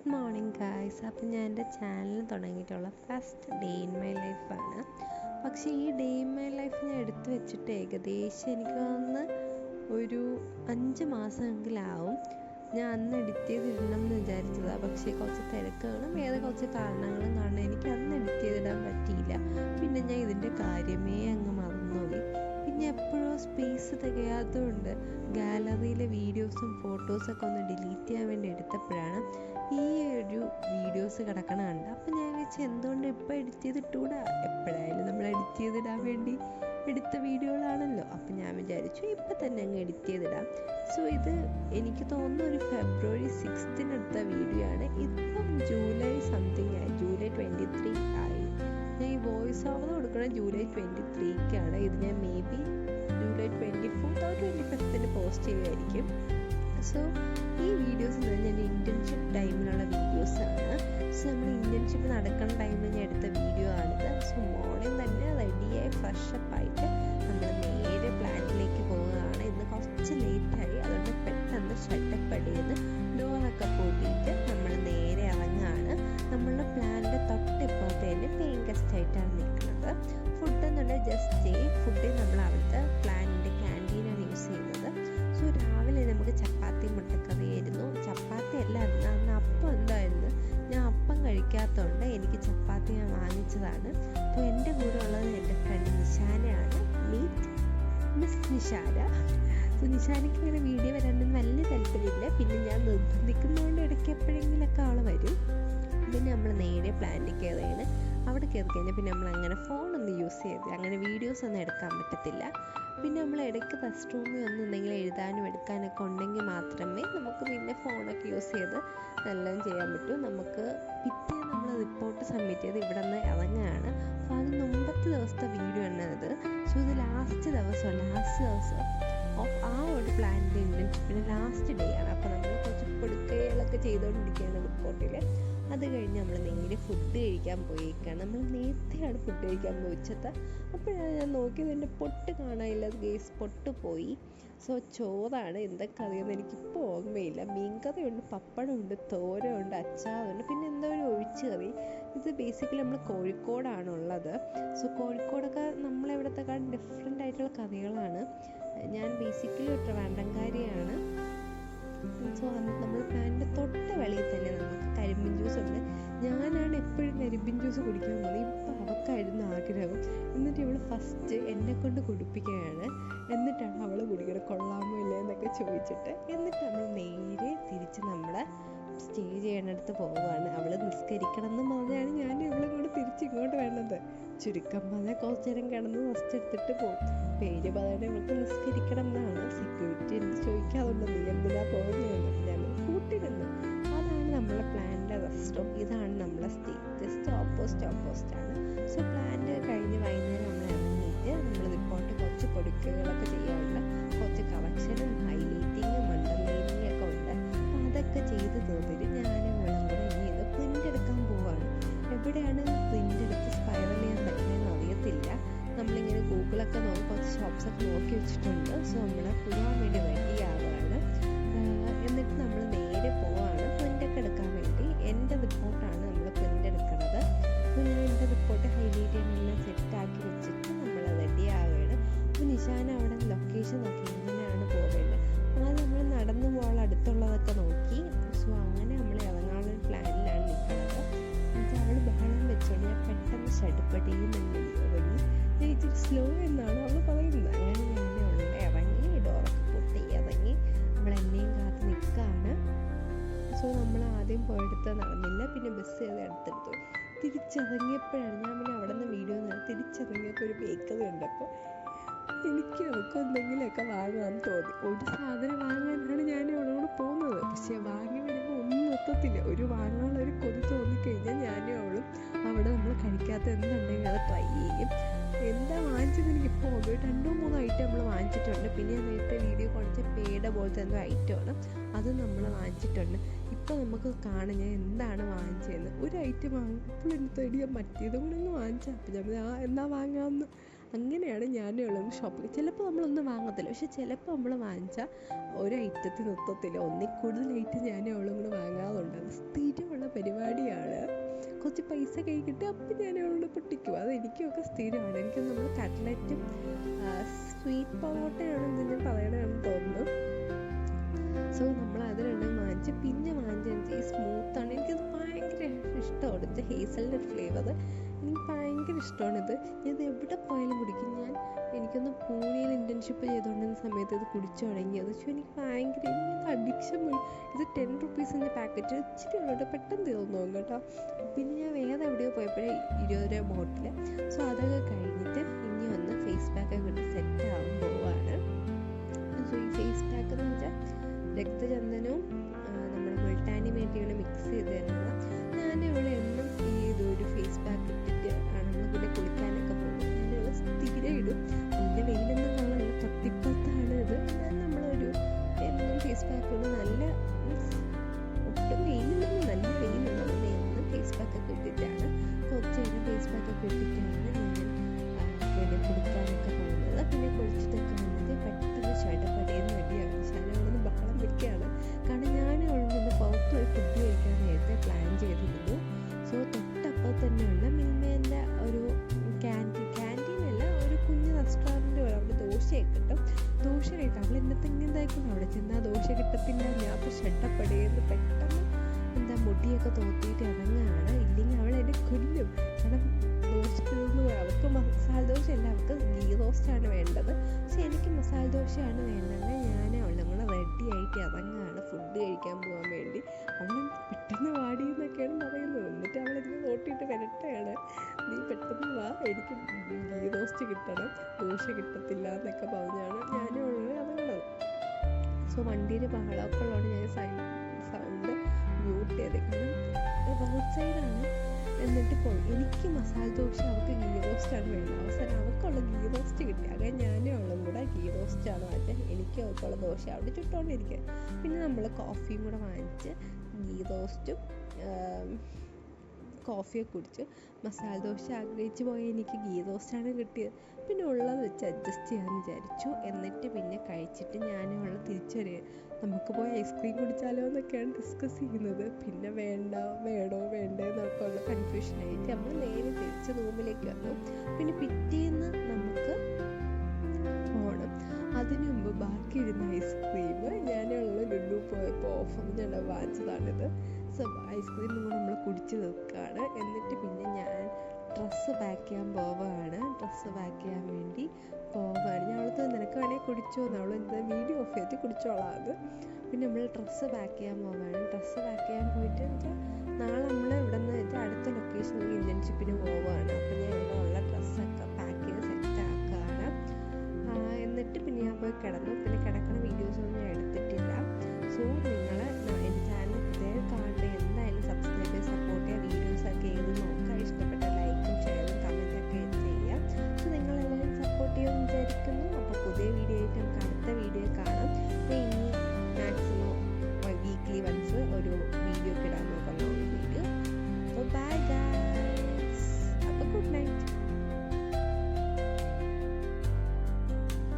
Good morning guys. അപ്പം ഞാൻ എൻ്റെ ചാനൽ തുടങ്ങിയിട്ടുള്ള ഫസ്റ്റ് ഡേ ഇൻ മൈ ലൈഫാണ്. പക്ഷേ ഈ ഡേ ഇൻ മൈ ലൈഫ് ഞാൻ എടുത്തു വെച്ചിട്ട് ഏകദേശം എനിക്ക് തോന്നുന്നു ഒരു 5 മാസമെങ്കിലാവും. ഞാൻ അന്ന് എഡിറ്റ് ചെയ്തിടണം എന്ന് വിചാരിച്ചതാണ്. പക്ഷേ കുറച്ച് തിരക്കുകളും വേറെ കുറച്ച് കാരണങ്ങളും കാരണം എനിക്ക് അന്ന് എഡിറ്റ് ചെയ്തിടാൻ പറ്റിയില്ല. പിന്നെ ഞാൻ ഇതിൻ്റെ കാര്യമേ അങ്ങ് മറന്നുപോയി. പിന്നെ എപ്പോഴും സ്പേസ് തികയാത്തതുകൊണ്ട് ഗാലറിയിലെ വീഡിയോസും ഫോട്ടോസൊക്കെ ഒന്ന് ഡിലീറ്റ് ചെയ്യാൻ വേണ്ടി എടുത്തപ്പോഴാണ് ഈ ഒരു വീഡിയോസ് കിടക്കണ കണ്ടത്. അപ്പം ഞാൻ വെച്ച് എന്തുകൊണ്ട് ഇപ്പോൾ എഡിറ്റ് ചെയ്തിട്ടൂടാ, എപ്പോഴായാലും നമ്മൾ എഡിറ്റ് ചെയ്തിടാൻ വേണ്ടി എടുത്ത വീഡിയോകളാണല്ലോ. അപ്പം ഞാൻ വിചാരിച്ചു ഇപ്പം തന്നെ അങ്ങ് എഡിറ്റ് ചെയ്തിടാം. സോ ഇത് എനിക്ക് തോന്നുന്നു ഒരു ഫെബ്രുവരി 6 എടുത്ത വീഡിയോ ആണ്. ഇപ്പം ജൂലൈ സംതിങ് ആയി, ജൂലൈ 23 ആയി. ഞാൻ ഈ വോയിസ് ഓവർ കൊടുക്കുന്നത് ജൂലൈ 23-ക്കാണ്. ഇത് ഞാൻ maybe July 24th or 25th post ചെയ്യുമായിരിക്കും. സോ ഈ വീഡിയോസ് എന്ന് പറഞ്ഞാൽ എൻ്റെ ഇൻറ്റേൺഷിപ്പ് ടൈമിലുള്ള വീഡിയോസാണ്. സോ നമ്മൾ ഇൻറ്റേൺഷിപ്പ് നടക്കുന്ന ടൈമിൽ ഞാൻ എടുത്ത വീഡിയോ ആണിത്. സോ മോർണിംഗ് തന്നെ റെഡിയായി ഫ്രഷപ്പായിട്ട് നമ്മൾ നേരെ പ്ലാന്റിലേക്ക് പോവുകയാണ്. ഇന്ന് കുറച്ച് ലേറ്റായി, അതുകൊണ്ട് പെട്ടെന്ന് ഷട്ടപ്പ് അടിയെന്ന് ഡോറൊക്കെ പൂട്ടിയിട്ട് നമ്മൾ നേരെ ഇറങ്ങുകയാണ്. നമ്മളുടെ പ്ലാനിൻ്റെ തൊട്ടിപ്പുറത്ത് തന്നെ പെയിൻ ഗസ്റ്റായിട്ടാണ് നിൽക്കുന്നത്. ഫുഡ് എന്നുണ്ടെങ്കിൽ ജസ്റ്റ് ഫുഡ് നമ്മൾ അവിടുത്തെ പ്ലാനിൻ്റെ ക്യാൻറ്റീനാണ് യൂസ് ചെയ്യുന്നത്. സോ രാവിലെ നമുക്ക് ചപ്പാത്തി മുട്ടക്കറിയായിരുന്നു. ചപ്പാത്തി അല്ല, അന്ന് അപ്പം എന്തായിരുന്നു, ഞാൻ അപ്പം കഴിക്കാത്തതുകൊണ്ട് എനിക്ക് ചപ്പാത്തി ഞാൻ വാങ്ങിച്ചതാണ്. അപ്പോൾ എൻ്റെ കൂടെ ഉള്ളത് എൻ്റെ ഫ്രണ്ട് നിഷാനയാണ്. Meet miss Nishana. സോ നിഷാനയ്ക്ക് ഇങ്ങനെ വീഡിയോ വരാനൊന്നും വലിയ താല്പര്യമില്ല. പിന്നെ ഞാൻ നിർബന്ധിക്കുന്നതുകൊണ്ട് ഇടയ്ക്ക് എപ്പോഴെങ്കിലൊക്കെ ആൾ വരും. പിന്നെ നമ്മൾ നേരെ പ്ലാന്റിൽ കയറിയാണ്. അവിടെ കയറി കഴിഞ്ഞാൽ പിന്നെ നമ്മൾ അങ്ങനെ ഫോണൊന്നും യൂസ് ചെയ്ത് അങ്ങനെ വീഡിയോസ് ഒന്നും എടുക്കാൻ പറ്റത്തില്ല. പിന്നെ നമ്മൾ ഇടയ്ക്ക് റെസ്റ്റ് റൂമിൽ ഒന്നും എന്തെങ്കിലും എഴുതാനും എടുക്കാനൊക്കെ ഉണ്ടെങ്കിൽ മാത്രമേ നമുക്ക് പിന്നെ ഫോണൊക്കെ യൂസ് ചെയ്ത് എല്ലാം ചെയ്യാൻ പറ്റൂ. നമുക്ക് പിറ്റേന്ന് നമ്മൾ റിപ്പോർട്ട് സബ്മിറ്റ് ചെയ്ത് ഇവിടെ നിന്ന് ഇറങ്ങുകയാണ്. അപ്പോൾ അത് മുമ്പത്തെ ദിവസത്തെ വീഡിയോ ആണ് ഇത്. സോ ഇത് ലാസ്റ്റ് ദിവസം ഓഫ് ആ ഒരു പ്ലാനിൻ്റെ ഇൻറ്റേൺഷിപ്പിന് ലാസ്റ്റ് ഡേ ആണ്. അപ്പോൾ നമ്മൾ കുറച്ച് കൊടുക്കലുകളൊക്കെ ചെയ്തുകൊണ്ടിരിക്കുകയാണ് റിപ്പോർട്ടിൽ. അത് കഴിഞ്ഞ് നമ്മൾ നേരെ ഫുഡ് കഴിക്കാൻ പോയേക്കാണ്. നമ്മൾ നേരത്തെയാണ് ഫുഡ് കഴിക്കാൻ പോയിച്ചത്. അപ്പോഴാണ് ഞാൻ നോക്കിയത് എൻ്റെ പൊട്ട് കാണാനില്ല. ഗേസ് പൊട്ട് പോയി. സോ ചോറാണ്, എന്തൊക്കെ അറിയുമെന്ന് എനിക്കിപ്പോൾ ഓർമ്മയില്ല. മീൻകറിയുണ്ട്, പപ്പടമുണ്ട്, തോരമുണ്ട്, അച്ചാറുണ്ട്, പിന്നെ എന്തോ ഒരു ഒഴിച്ച് കറി. ഇത് ബേസിക്കലി നമ്മൾ കോഴിക്കോടാണുള്ളത്. സോ കോഴിക്കോടൊക്കെ നമ്മളെവിടത്തെക്കാളും ഡിഫറെൻ്റ് ആയിട്ടുള്ള കറികളാണ്. ഞാൻ ബേസിക്കലി ഒരു ട്രിവാൻഡ്രംകാരിയാണ്. സോ നമ്മൾ പ്ലാനിൻ്റെ തൊട്ട് വെളിയിൽ തന്നെ നമുക്ക് കരിമ്പിൻ ജ്യൂസ് ഉണ്ട്. ഞാനാണ് എപ്പോഴും കരിമ്പിൻ ജ്യൂസ് കുടിക്കാൻ പോകുന്നത്. ഇപ്പം അവൾക്കായിരുന്നു ആഗ്രഹം. എന്നിട്ട് ഇവൾ ഫസ്റ്റ് എന്നെ കൊണ്ട് കുടിപ്പിക്കുകയാണ്. എന്നിട്ടാണ് അവൾ കുടിക്കണം കൊള്ളാമോ ഇല്ലേ എന്നൊക്കെ ചോദിച്ചിട്ട്. എന്നിട്ട് നമ്മൾ നേരെ തിരിച്ച് നമ്മളെ സ്റ്റേ ചെയ്യണടുത്ത് പോവുകയാണ്. അവൾ നിസ്കരിക്കണം എന്ന് പറഞ്ഞാണ് ഞാൻ ഇവളും കൂടെ തിരിച്ചിങ്ങോട്ട് വേണ്ടത്. ചുരുക്കം പറഞ്ഞാൽ കുറച്ച് നേരം കിടന്ന് റെസ്റ്റ് എടുത്തിട്ട് പോകും. പേര് പറയാതെ ഇവൾക്ക് നിസ്കരിക്കണം എന്നാണ്. സെക്യൂരിറ്റി എനിക്ക് ചോദിക്കാറുണ്ട്, നീ എന്തിനാ പോകുന്നതെന്ന്. ഞങ്ങൾ കൂട്ടിരുന്നു. അതാണ് നമ്മളെ പ്ലാനിൻ്റെ റെസ്റ്റ് റൂം. ഇതാണ് നമ്മളെ സ്റ്റേ. ജസ്റ്റ് ഓപ്പോസിറ്റാണ്. സോ പ്ലാന്റ് കഴിഞ്ഞ് വൈകുന്നേരം നമ്മൾ ഇറങ്ങിയിട്ട് നമ്മൾ റിപ്പോർട്ട് കുറച്ച് പൊടിക്കലുകളൊക്കെ ചെയ്യാറുണ്ട്. കുറച്ച് കളക്ഷനും ഹൈലൈറ്റിങ്ങും അണ്ടർലൈനിങ്ങും ഒക്കെ ഉണ്ട്. അപ്പോൾ അതൊക്കെ ചെയ്ത് തീർന്നിട്ട് ഞാനും വെള്ളം കൂടെ ഇനി ഇത് പ്രിൻ്റ് എടുക്കാൻ പോവാണ്. എവിടെയാണ് പ്രിൻ്റ് എടുത്ത് സ്പൈറൽ ചെയ്യാൻ പറ്റുന്നതെന്ന് അറിയത്തില്ല. നമ്മളിങ്ങനെ ഗൂഗിളൊക്കെ നോക്കി കുറച്ച് ഷോപ്സൊക്കെ നോക്കി വെച്ചിട്ടുണ്ട്. സോ നമ്മൾ പോകാൻ വേണ്ടി റെഡിയാവുകയാണ്. എന്നിട്ട് നമ്മൾ നേരെ പോവാണ് പ്രിൻ്റൊക്കെ എടുക്കാൻ വേണ്ടി. എൻ്റെ റിപ്പോർട്ടാണ് നമ്മൾ പ്രിൻ്റ് എടുക്കുന്നത്. അപ്പോൾ ഞാൻ എൻ്റെ റിപ്പോർട്ട് ഹൈലൈറ്റ് ചെയ്യാനെല്ലാം സെറ്റാക്കി വെച്ചിട്ട് നമ്മൾ റെഡിയാവുകയാണ്. അപ്പോൾ നിഷാന അവിടെ ലൊക്കേഷൻ നോക്കി എങ്ങനെയാണ് പോകേണ്ടത്. അത് നമ്മൾ നടന്നു പോകാൻ അടുത്തുള്ളതൊക്കെ നോക്കി. സോ അങ്ങനെ നമ്മൾ ഇറങ്ങാനുള്ള പ്ലാനിലാണ് നിൽക്കുന്നത്. എന്നിട്ട് അവൾ ബഹളം വെച്ചോണ്ട് ഞാൻ പെട്ടെന്ന് ഷടുപ്പടിയുമെന്ന് ഇറങ്ങി. ഞാൻ ഇച്ചിരി സ്ലോ എന്നാണ് അവൾ പറയുന്നത്. അങ്ങനെ ഞാനുണ്ട് ഇറങ്ങി, ഡോറൊക്കെ പൊട്ടി ഇറങ്ങി. നമ്മൾ എന്നെയും കാത്ത് നിൽക്കുകയാണ്. സോ നമ്മൾ ആദ്യം പോയെടുത്ത് നടന്നില്ല. പിന്നെ ബസ് ചെയ്ത് അടുത്തെടുത്തു. തിരിച്ചിറങ്ങിയപ്പോഴാണ് ഞാൻ പിന്നെ അവിടെ നിന്ന് വീഡിയോ തിരിച്ചിറങ്ങിയപ്പോൾ ഒരു ബേക്കറി ഉണ്ടപ്പോൾ എനിക്ക് അവൾക്ക് എന്തെങ്കിലുമൊക്കെ വാങ്ങാമെന്ന് തോന്നി. ഒരു സാധനം വാങ്ങാനാണ് ഞാൻ അവളോട് പോകുന്നത്. പക്ഷേ വാങ്ങി വരുമ്പോൾ ഒന്നും എത്തത്തില്ല. ഒരു വാങ്ങാനുള്ള ഒരു കൊതി തോന്നിക്കഴിഞ്ഞാൽ ഞാനും അവളും അവിടെ നമ്മൾ കഴിക്കാത്ത എന്തുണ്ടെങ്കിൽ അത് ട്രൈ ചെയ്യും. എന്താ വാങ്ങിച്ചത് എനിക്കിപ്പോൾ ഓർമ്മ. 2-3 ഐറ്റം നമ്മൾ വാങ്ങിച്ചിട്ടുണ്ട്. പിന്നെ ഞാൻ നേരത്തെ വീഡിയോ കാണിച്ച പേട പോലത്തെ എന്തോ ഐറ്റമാണ്, അത് നമ്മൾ വാങ്ങിച്ചിട്ടുണ്ട്. ഇപ്പോൾ നമുക്ക് കാണാം ഞാൻ എന്താണ് വാങ്ങിച്ചതെന്ന്. ഒരു ഐറ്റം വാങ്ങിയപ്പോൾ എനിക്ക് തടിയാൻ മറ്റേതും കൂടെ ഒന്ന് വാങ്ങിച്ചാൽ അപ്പോൾ ഞാൻ എന്നാ വാങ്ങാമെന്ന്. അങ്ങനെയാണ് ഞാനും ഉള്ളത് ഷോപ്പിൽ. ചിലപ്പോൾ നമ്മളൊന്നും വാങ്ങത്തില്ല, പക്ഷെ ചിലപ്പോൾ നമ്മൾ വാങ്ങിച്ചാൽ ഒരു ഐറ്റത്തിൽ നിർത്തത്തില്ല. ഒന്നിൽ കൂടുതൽ ഐറ്റം ഞാനും അവളും കൂടെ വാങ്ങാറുണ്ട്. അത് സ്ഥിരമുള്ള വാങ്ങിച്ച് പൈസ കൈ കിട്ടി അപ്പം ഞാൻ അവളോട് പൊട്ടിക്കും. അത് എനിക്കൊക്കെ സ്ഥിരമാണ്. എനിക്ക് നമ്മൾ കട്ട്ലറ്റും സ്വീറ്റ് പൊറോട്ടയാണ് എന്തെങ്കിലും പറയണമെന്ന് തോന്നുന്നു. സോ നമ്മൾ അത് രണ്ടും വാങ്ങിച്ച് പിന്നെ വാങ്ങിച്ച് സ്മൂത്താണ്. എനിക്കത് ഭയങ്കര ഇഷ്ടമാണ്. ഹേസൽനട്ട് ഫ്ലേവർ എനിക്ക് ഭയങ്കര ഇഷ്ടമാണിത്. ഞാനിത് എവിടെ പോയാലും കുടിക്കും. എനിക്കൊന്ന് പൂനെയിൽ ഇൻറ്റേൺഷിപ്പ് ചെയ്തുകൊണ്ടിരുന്ന സമയത്ത് ഇത് കുടിച്ചു തുടങ്ങിയത്. പക്ഷേ എനിക്ക് ഭയങ്കര അഡിക്ഷൻ പോയി. ഇത് 10 റുപ്പീസിൻ്റെ പാക്കറ്റ് ഇച്ചിരി ഉള്ളൂ, പെട്ടെന്ന് തീർന്നു പോകും കേട്ടോ. പിന്നെ ഞാൻ വേറെ എവിടെയോ പോയപ്പോഴേ 20 രൂപ ബോട്ടിൽ. സോ അതൊക്കെ കഴിഞ്ഞിട്ട് ഇനി ഒന്ന് ഫേസ് പാക്കൊക്കെ ഇട്ട് സെറ്റ് ആവാൻ പോവാണ്. സോ ഈ ഫേസ് പാക്ക് എന്ന് വെച്ചാൽ രക്തചന്ദനവും നമ്മുടെ മുൾട്ടാനി മേട്ടിയും മിക്സ് ചെയ്ത് തരുന്നത്. ഞാനിവിടെ എന്നും ഈ ഇതൊരു ഫേസ് പാക്ക് ഇട്ടിട്ട് ആണ് നമ്മൾ പിന്നെ കുളിക്കാനൊക്കെ പോകുന്നത്. ഞാനിവിടെ സ്ഥിരം ഇടും. നല്ല വെയിലൊന്നും കാണാനുള്ള തൊട്ടിപ്പത്താണ് ഇത്. നമ്മളൊരു എന്നും ഫേസ് പാക്കുകൾ നല്ല ഒട്ടും വെയിലൊന്നും നല്ല വെയിലുള്ളത് എന്നും ഫേസ് പാക്കൊക്കെ ഇട്ടിട്ടാണ് കുറച്ച് നേരം ഫേസ് പാക്കൊക്കെ ഇട്ടിട്ടാണ് ഞാൻ പിന്നെ കുളിക്കാനൊക്കെ പോകുന്നത്. പിന്നെ കുളിച്ചിട്ടൊക്കെ വന്നിട്ട് പെട്ടെന്ന് ചടപടയെന്ന് റെഡിയാണ്. ശാലകളൊന്ന് ബഹളം വെക്കുകയാണ്. കാരണം ഞാൻ അവിടെ പുറത്ത് പോയി ഫുഡ് കഴിക്കാൻ നേരത്തെ പ്ലാൻ ചെയ്തിരുന്നു. സോ തൊട്ടപ്പം തന്നെയുള്ള മിൽമേൻ്റെ ഒരു ക്യാൻറ്റീനല്ല, ഒരു കുഞ്ഞ് റെസ്റ്റോറൻറ്റ് പോലെ. അവിടെ ദോശയൊക്കെ കിട്ടും. ദോശ കഴിക്കാം. അവൾ എന്നത്തെ ഇങ്ങനെതായിരിക്കും. അവിടെ ചെന്നാൽ ദോശ കിട്ടത്തില്ല. ഞാൻ അപ്പോൾ ഷട്ടപ്പടയെന്ന് പെട്ടെന്ന് മുടിയൊക്കെ തോത്തിയിട്ട് ഇറങ്ങുകയാണ്. ഇല്ലെങ്കിൽ അവൾ എന്നെ കൊല്ലും. കാരണം ദോശ തീർന്നു പോയി. അവൾക്ക് മസാല ദോശയല്ല, അവൾക്ക് ഗീ റോസ്റ്റാണ് വേണ്ടത്. പക്ഷെ എനിക്ക് മസാല ദോശയാണ് വേണ്ടത്. ഞാൻ അവളും കൂടെ റെഡി ആയിട്ട് ഇറങ്ങുകയാണ് ഫുഡ് കഴിക്കാൻ പോകാൻ വേണ്ടി. അവൾ പെട്ടെന്ന് വാടി എന്നൊക്കെയാണ് പറയുന്നത്. എന്നിട്ട് അവൾ എന്നെ നോട്ടിയിട്ട് വരട്ടെയാണ്, നീ പെട്ടെന്ന് വാ, എനിക്ക് ഗീ റോസ്റ്റ് കിട്ടണം, ദോശ കിട്ടത്തില്ല എന്നൊക്കെ പറഞ്ഞാണ് ഞാനും അവളോട് ഇറങ്ങുന്നത്. സോ വണ്ടിയിൽ ബഹളമൊക്കെ ഉള്ളതുകൊണ്ട് ഞാൻ സൗണ്ട് മ്യൂട്ട് ചെയ്ത്. കാരണം റോഡ് സൈഡാണ്. എന്നിട്ട് പോയി എനിക്ക് മസാല ദോശ, അവൾക്ക് ഗീ റോസ്റ്റാണ് വേണ്ടത്. അവസാനം അവൾക്കുള്ള ഗീ റോസ്റ്റ് കിട്ടി. അങ്ങനെ ഞാനും അവളും കൂടെ ഗീ റോസ്റ്റാണ് വാങ്ങിച്ചത്. എനിക്ക് അവൾക്കുള്ള ദോശ അവിടെ ചുട്ടുകൊണ്ടിരിക്കുക. പിന്നെ നമ്മൾ കോഫിയും കൂടെ വാങ്ങിച്ച് ഗീ റോസ്റ്റും കോഫിയൊക്കെ കുടിച്ച് മസാല ദോശ ആഗ്രഹിച്ച് പോയി എനിക്ക് ഗീ റോസ്റ്റാണ് കിട്ടിയത്. പിന്നെ ഉള്ളത് വെച്ച് അഡ്ജസ്റ്റ് ചെയ്യാമെന്ന് വിചാരിച്ചു. എന്നിട്ട് പിന്നെ കഴിച്ചിട്ട് ഞാനും അവൾ തിരിച്ചു വരിക. നമുക്ക് പോയി ഐസ്ക്രീം കുടിച്ചാലോ എന്നൊക്കെയാണ് ഡിസ്കസ് ചെയ്യുന്നത്. പിന്നെ വേണോ വേണ്ടേ എന്നൊക്കെ ഉള്ള കൺഫ്യൂഷനായിട്ട് നമ്മൾ നേരെ തിരിച്ച് റൂമിലേക്ക് വന്നു. പിന്നെ പിറ്റേന്ന് നമുക്ക് പോകണം. അതിനു മുമ്പ് ബാക്കി ഇരുന്ന ഐസ്ക്രീം ഞാനുള്ള ലുലു പോയപ്പോൾ ഓഫറിന് വാങ്ങിച്ചതാണിത്. സോ ഐസ്ക്രീമും കൂടെ നമ്മൾ കുടിച്ച് തീർക്കുകയാണ്. എന്നിട്ട് പിന്നെ ഞാൻ ഡ്രസ്സ് പാക്ക് ചെയ്യാൻ പോവുകയാണ്. ഡ്രസ്സ് പാക്ക് ചെയ്യാൻ വേണ്ടി പോവുകയാണ്. ഞാൻ അവൾക്ക് നിനക്ക് വേണമെങ്കിൽ കുടിച്ചോ എന്ന്, അവൾ എന്താ വീഡിയോ ഓഫ് ചെയ്ത് കുടിച്ചോളാം അത്. പിന്നെ നമ്മൾ ഡ്രസ്സ് പാക്ക് ചെയ്യാൻ പോവുകയാണ്. ഡ്രസ്സ് പാക്ക് ചെയ്യാൻ പോയിട്ട് വെച്ചാൽ നാളെ നമ്മൾ ഇവിടെ നിന്ന് വെച്ചാൽ അടുത്ത ലൊക്കേഷനിൽ ഇൻറ്റേൺഷിപ്പിന് പോവുകയാണ്. അപ്പോൾ ഞാൻ ഇവിടെ ഉള്ള ഡ്രസ്സൊക്കെ പാക്ക് ചെയ്ത് സെറ്റ് ആക്കുകയാണ്. എന്നിട്ട് പിന്നെ ഞാൻ പോയി കിടന്നു.